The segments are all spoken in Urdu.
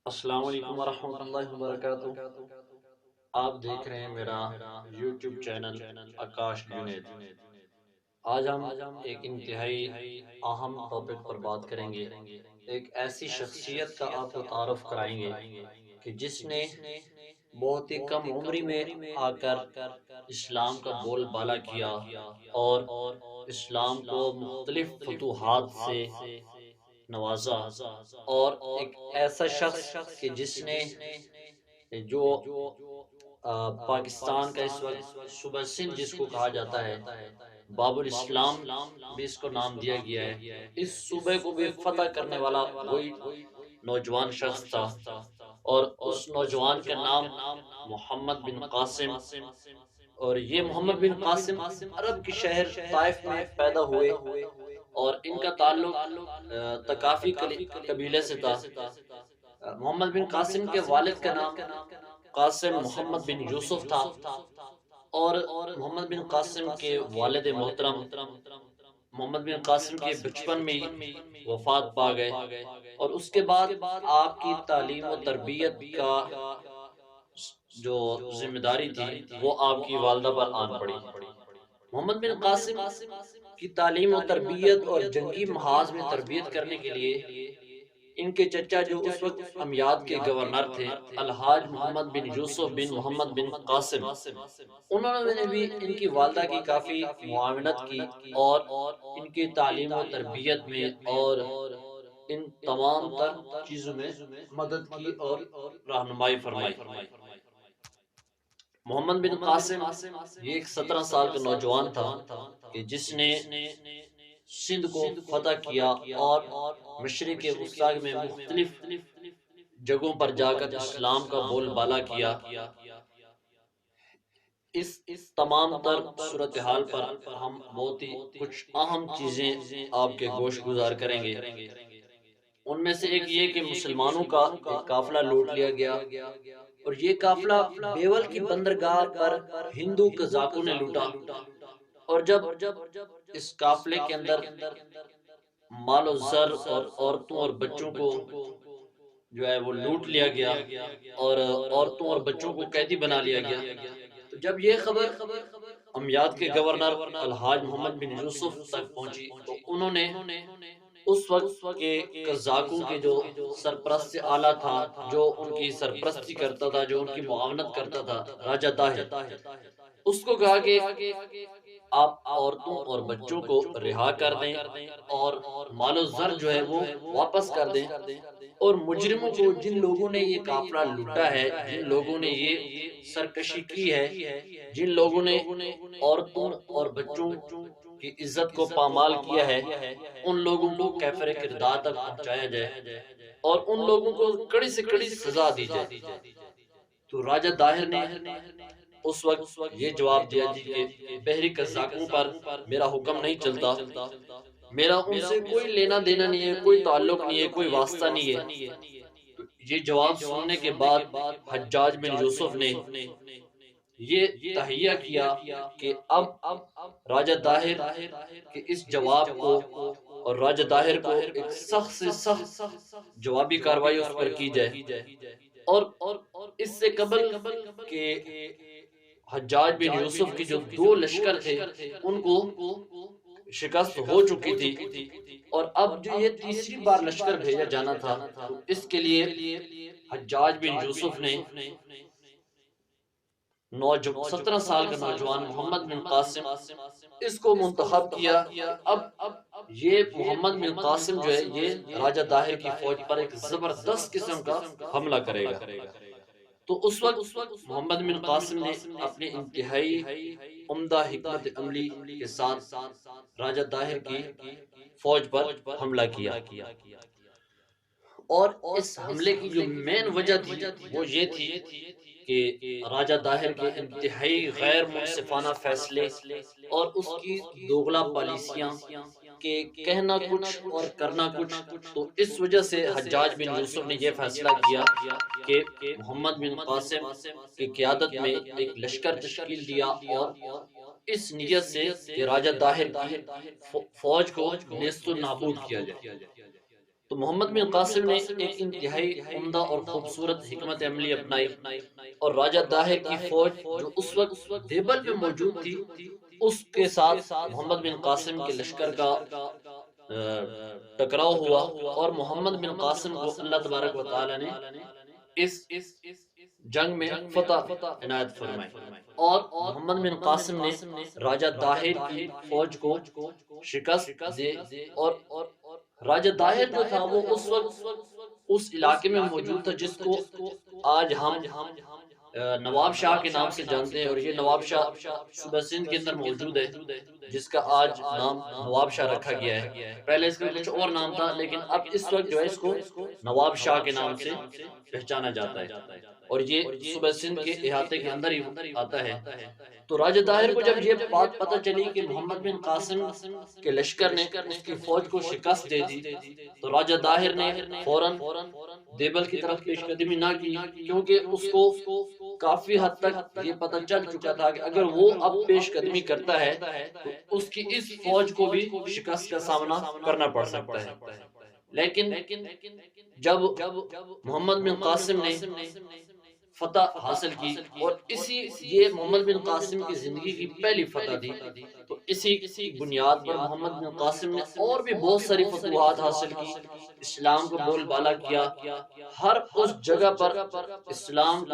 السلام علیکم ورحمۃ اللہ وبرکاتہ۔ آپ دیکھ رہے ہیں میرا یوٹیوب چینل آکاش جنید۔ آج ہم ایک انتہائی اہم ٹاپک پر بات کریں گے۔ ایک ایسی شخصیت کا آپ کو تعارف کرائیں گے کہ جس نے بہت ہی کم عمری میں آ کر اسلام کا بول بالا کیا اور اسلام کو مختلف فتوحات سے نوازا، اور ایک ایسا شخص کہ جس نے جو پاکستان کا اس وقت صوبہ سندھ جس کو کہا جاتا ہے، باب الاسلام بھی اس کو نام دیا گیا ہے، اس صوبے کو بھی فتح کرنے والا وہی نوجوان شخص تھا، اور اس نوجوان کا نام محمد بن قاسم۔ اور یہ محمد بن قاسم عرب کے شہر طائف میں پیدا ہوئے، اور ان کا تعلق تقافی قبیلے سے تھا۔ محمد بن قاسم کے والد کا نام قاسم محمد بن یوسف تھا، اور محمد بن قاسم کے والد محترم محمد بن قاسم کے بچپن میں ہی وفات پا گئے، اور اس کے بعد آپ کی تعلیم و تربیت کا جو ذمہ داری تھی وہ آپ کی والدہ پر آن پڑی۔ محمد بن قاسم کی تعلیم و تربیت اور جنگی محاذ میں تربیت کرنے کے لیے ان کے چچا جو اس وقت امیاد کے گورنر تھے، الحاج محمد بن یوسف بن محمد بن قاسم، انہوں نے بھی ان کی والدہ کی کافی معاونت کی، اور ان کی تعلیم و تربیت میں اور ان تمام تر چیزوں میں مدد کی اور رہنمائی فرمائی۔ محمد بن قاسم یہ ایک 17 سال کا نوجوان تھا کہ جس نے سندھ کو فتح کیا، اور مشرق وسطی میں مختلف جگہوں پر جا کر اسلام کا بول بالا کیا۔ اس تمام تر صورتحال پر ہم بہت ہی کچھ اہم چیزیں آپ کے گوش گزار کریں گے۔ ان میں سے ایک یہ کہ مسلمانوں کا ایک قافلہ لوٹ لیا گیا، اور یہ قافلہ بیول کی بندرگاہ پر ہندو قزاقوں نے لوٹا، اور جب اس قافلے کے اندر مال و زر اور عورتوں اور بچوں کو جو ہے وہ لوٹ لیا گیا، اور عورتوں اور بچوں کو قیدی بنا لیا گیا، تو جب یہ خبر امیاد کے گورنر الحاج محمد بن یوسف تک پہنچی، تو انہوں نے اس وقت کے قزاقوں کے جو سرپرست سے اعلیٰ تھا، جو ان کی سرپرستی کرتا تھا، جو ان کی معاونت کرتا تھا، راجہ طاہر، اس کو کہا کہ آپ عورتوں اور بچوں کو رہا کر دیں، اور مال و زر جو ہے وہ واپس کر دیں، اور مجرموں کو، جن لوگوں نے یہ قافلہ لوٹا ہے، جن لوگوں نے یہ سرکشی کی ہے، جن لوگوں نے عورتوں اور بچوں کی عزت کو پامال کیا ہے، ان لوگوں کو کیفر کردار تک پہنچایا جائے، اور ان لوگوں کو کڑی سے کڑی سزا دی جائے۔ تو راجہ طاہر نے اس وقت یہ جواب دیا جی کہ بحری قزاقوں پر میرا حکم نہیں چلتا، میرا ان سے کوئی لینا دینا نہیں ہے، کوئی تعلق نہیں ہے، کوئی واسطہ نہیں ہے۔ تو یہ جواب سننے کے بعد حجاج بن یوسف نے یہ تہیہ کیا کہ اب راجہ طاہر کے اس جواب کو، اور راجہ طاہر کو ایک سخت سے سخت جوابی کارروائی اس پر کی جائے، اور اس سے قبل کہ حجاج بن یوسف کے جو دو لشکر تھے ان کو شکست ہو چکی تھی، اور اب جو یہ تیسری بار لشکر بھیجا جانا تھا، تو اس کے لیے حجاج بن یوسف نے 17 سال کا نوجوان محمد بن قاسم اس کو منتخب کیا کہ اب یہ محمد بن قاسم جو ہے یہ راجہ طاہر کی فوج پر ایک زبردست قسم کا حملہ کرے گا۔ تو اس وقت محمد بن قاسم نے اپنے انتہائی عمدہ حکمت عملی کے ساتھ راجہ طاہر کی فوج پر حملہ کیا، اور اس حملے کی جو مین وجہ تھی وہ یہ تھی کہ راجہ طاہر کے انتہائی غیر منصفانہ فیصلے اور اس کی دوغلا پالیسیاں کہ کہنا کچھ اور کرنا کچھ، تو اس وجہ سے حجاج بن یوسف نے یہ فیصلہ کیا کہ محمد بن قاسم کی قیادت میں ایک لشکر تشکیل دیا، اور اس نیت سے کہ راجہ طاہر کی فوج کو نیست و نابود کیا جائے۔ تو محمد بن قاسم نے ایک انتہائی عمدہ اور خوبصورت حکمت عملی اپنائی، اور راجہ طاہر کی فوج جو اس وقت دیبل میں موجود تھی، اس کے ساتھ محمد بن قاسم کے لشکر کا ٹکراؤ ہوا، اور محمد بن قاسم کو اللہ تبارک و تعالی نے اس جنگ میں فتح عنایت فرمائی، اور محمد بن قاسم نے راجہ طاہر کی فوج کو شکست دے، اور راجہ طاہر جو تھا وہ اس وقت اس علاقے میں موجود تھا جس کو آج ہم نواب شاہ کے نام سے جانتے ہیں، اور یہ نواب شاہ صوبہ سندھ کے اندر موجود ہے، جس کا آج نام نواب شاہ رکھا گیا ہے۔ پہلے اس کا کچھ اور نام تھا، لیکن اب اس وقت جو ہے اس کو نواب شاہ کے نام سے پہچانا جاتا ہے، اور یہ صوبہ سندھ کے احاطے کے اندر ہی آتا ہے۔ تو راجہ طاہر کو جب یہ بات پتہ چلی کہ محمد بن قاسم کے لشکر نے اس کی فوج کو شکست دے دی، تو راجہ طاہر نے فوراً دیبل کی طرف پیش قدمی نہ کی، کیونکہ اس کو کافی حد تک یہ پتہ چل چکا تھا کہ اگر وہ اب پیش قدمی کرتا ہے تو اس کی اس فوج کو بھی شکست کا سامنا کرنا پڑ سکتا ہے۔ لیکن جب محمد بن قاسم نے فتح حاصل کی، اور یہ محمد بن قاسم کی زندگی کی پہلی فتح تھی، تو اسی بنیاد پر محمد بن قاسم نے اور بھی بہت ساری فتوحات حاصل کی، اسلام کو بول بالا کیا، ہر اس جگہ پر اسلام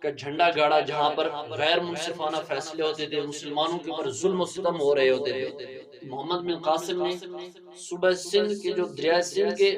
کا جھنڈا گاڑا جہاں پر غیر منصفانہ فیصلے ہوتے تھے، مسلمانوں کے اوپر ظلم و ستم ہو رہے ہوتے تھے۔ محمد بن قاسم نے صوبہ سندھ کے جو دریائے سندھ کے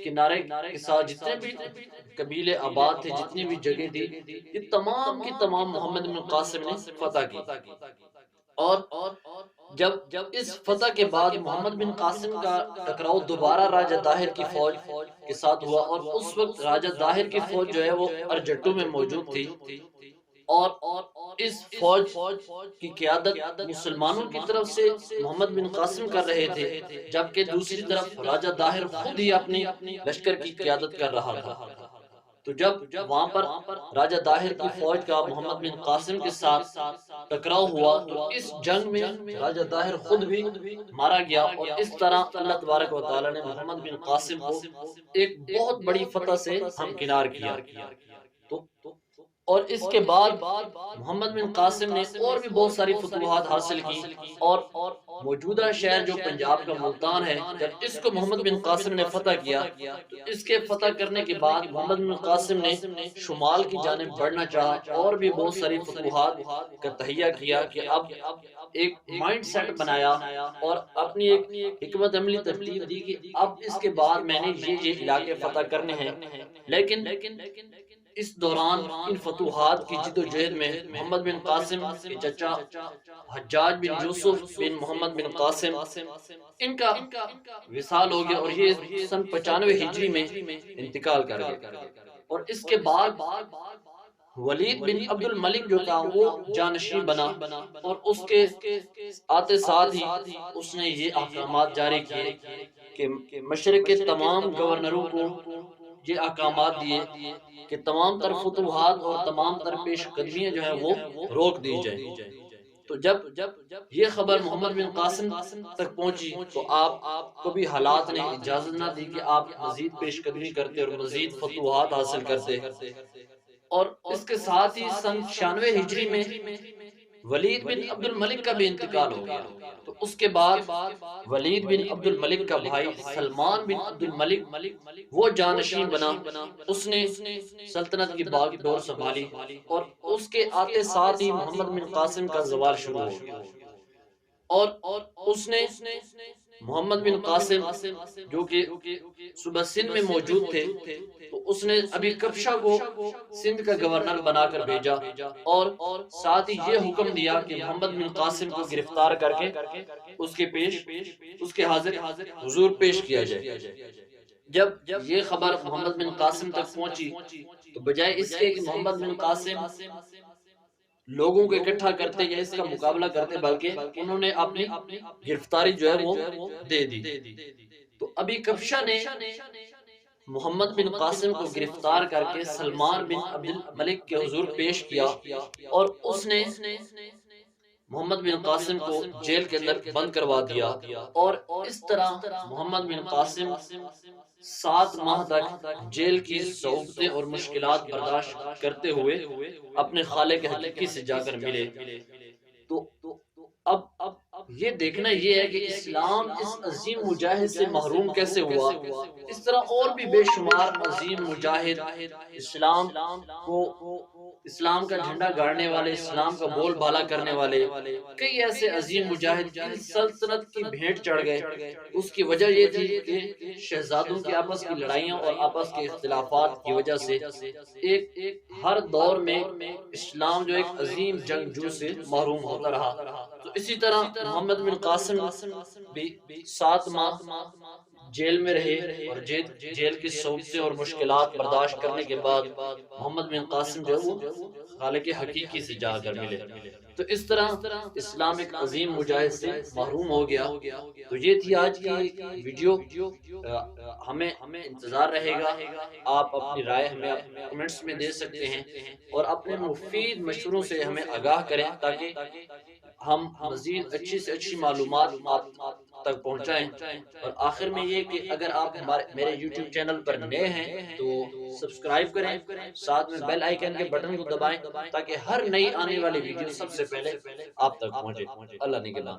کنارے کے ساتھ جتنے بھی قبیلے آباد تھے، جتنی بھی جگہ تھی، یہ تمام کی تمام محمد بن قاسم نے فتح کی۔ اور جب اس فتح کے بعد محمد بن قاسم کا ٹکراؤ دوبارہ راجہ طاہر کی فوج کے ساتھ ہوا، اور اس وقت راجہ طاہر کی فوج جو ہے وہ ارجٹو میں موجود تھی، اور اس فوج کی قیادت مسلمانوں کی طرف سے محمد بن قاسم کر رہے تھے، جبکہ دوسری طرف راجہ طاہر خود ہی اپنی لشکر کی قیادت کر رہا تھا۔ تو جب وہاں پر راجہ طاہر کی فوج کا محمد بن قاسم کے ساتھ ٹکراؤ ہوا، تو اس جنگ میں راجہ طاہر خود بھی مارا گیا، اور اس طرح اللہ تبارک و تعالی نے محمد بن قاسم کو ایک بہت بڑی فتح سے ہمکنار کیا۔ تو اور اس کے بعد محمد بن قاسم نے اور بھی بہت ساری فتوحات حاصل کی، اور موجودہ شہر جو پنجاب کا ملتان ہے، جب اس کو محمد بن قاسم نے فتح کیا، تو اس کے فتح کرنے کے بعد محمد بن قاسم نے شمال کی جانب بڑھنا چاہا، اور بھی بہت ساری فتوحات کا تہیہ کیا، کہ اب ایک مائنڈ سیٹ بنایا اور اپنی ایک حکمت عملی ترتیب دی کہ اب اس کے بعد میں نے یہ علاقے فتح کرنے ہیں۔ لیکن اس دوران ان فتوحات کی جد و جہد میں محمد بن قاسم کے چچا حجاج بن یوسف بن محمد بن قاسم، ان کا وصال ہو گیا، اور یہ سن 95 ہجری میں انتقال کر گئے۔ اور اس کے بعد ولید بن عبد الملک جو تھا وہ جانشین بنا، اور اس کے آتے ساتھ ہی اس نے یہ احکامات جاری کیے کہ مشرق کے تمام گورنروں کو یہ احکامات دیے کہ تمام تر فتوحات اور تمام تر پیش قدمیاں جو ہیں وہ روک دی جائیں۔ تو جب یہ خبر محمد بن قاسم تک پہنچی، تو آپ کو بھی حالات نے اجازت نہ دی کہ آپ مزید پیش قدمی کرتے اور مزید فتوحات حاصل کرتے، اور اس کے ساتھ ہی سن 96 ہجری میں ولید بن عبد الملک کا بھی انتقال ہو گیا۔ تو اس کے بعد ولید بن عبد الملک کا بھائی سلمان بن عبد الملک وہ جانشین بنا، اس نے سلطنت کی باغ ڈور سنبھالی، اور اس کے آتے ساتھ ہی محمد بن قاسم کا زوال شروع ہو گیا، اور اس نے محمد بن قاسم جو کہ صوبہ سندھ میں موجود تھے، تو اس نے ابھی کبشہ کو سندھ کا گورنر بنا کر بھیجا، اور ساتھ ہی یہ حکم دیا کہ محمد بن قاسم کو گرفتار کر کے اس کے حاضر حضور پیش کیا جائے۔ جب یہ خبر محمد بن قاسم تک پہنچی، تو بجائے اس کے کہ محمد بن قاسم لوگوں کو اکٹھا کرتے یا اس کا مقابلہ کرتے، بلکہ انہوں نے اپنی گرفتاری جو ہے وہ دے دی۔ تو ابھی کبشہ نے محمد بن قاسم کو گرفتار کر کے سلمان بن عبد الملک کے حضور پیش کیا، اور اس نے محمد بن قاسم کو جیل کے اندر بند کروا دیا، اور اس طرح محمد بن قاسم 7 ماہ تک جیل کی صعوبتیں اور مشکلات برداشت کرتے ہوئے اپنے خالق حقیقی سے جا کر ملے۔ تو اب یہ دیکھنا یہ ہے کہ اسلام اس عظیم مجاہد سے محروم کیسے ہوا۔ اس طرح اور بھی بے شمار عظیم مجاہد، اسلام کو، اسلام کا جھنڈا گاڑنے والے، اسلام کا بول بالا کرنے والے کئی ایسے عظیم مجاہد ان سلطنت کی بھیٹ چڑھ گئے۔ اس کی وجہ یہ تھی کہ شہزادوں کی آپس کی لڑائیاں اور آپس کے اختلافات کی وجہ سے ایک ہر دور میں اسلام جو ایک عظیم جنگجو سے محروم ہوتا رہا۔ تو اسی طرح محمد بن قاسم بھی 7 ماہ جیل میں رہے، اور جیل کی صعوبتیں اور مشکلات برداشت کرنے کے بعد محمد بن قاسم جو وہ خالق حقیقی سے جا کر ملے۔ تو اس طرح اسلام ایک عظیم مجاہد سے محروم ہو گیا۔ تو یہ تھی آج کی ویڈیو۔ ہمیں انتظار رہے گا، آپ اپنی رائے ہمیں کمنٹس میں دے سکتے ہیں، اور اپنے مفید مشوروں سے ہمیں آگاہ کریں تاکہ ہم مزید اچھی سے اچھی معلومات آپ تک پہنچائیں۔ اور آخر میں یہ کہ اگر آپ میرے یوٹیوب چینل پر نئے ہیں تو سبسکرائب کریں، ساتھ میں بیل آئیکن کے بٹن کو دبائیں تاکہ ہر نئی آنے والی ویڈیو سب سے پہلے آپ تک پہنچے۔ اللہ نگہبان۔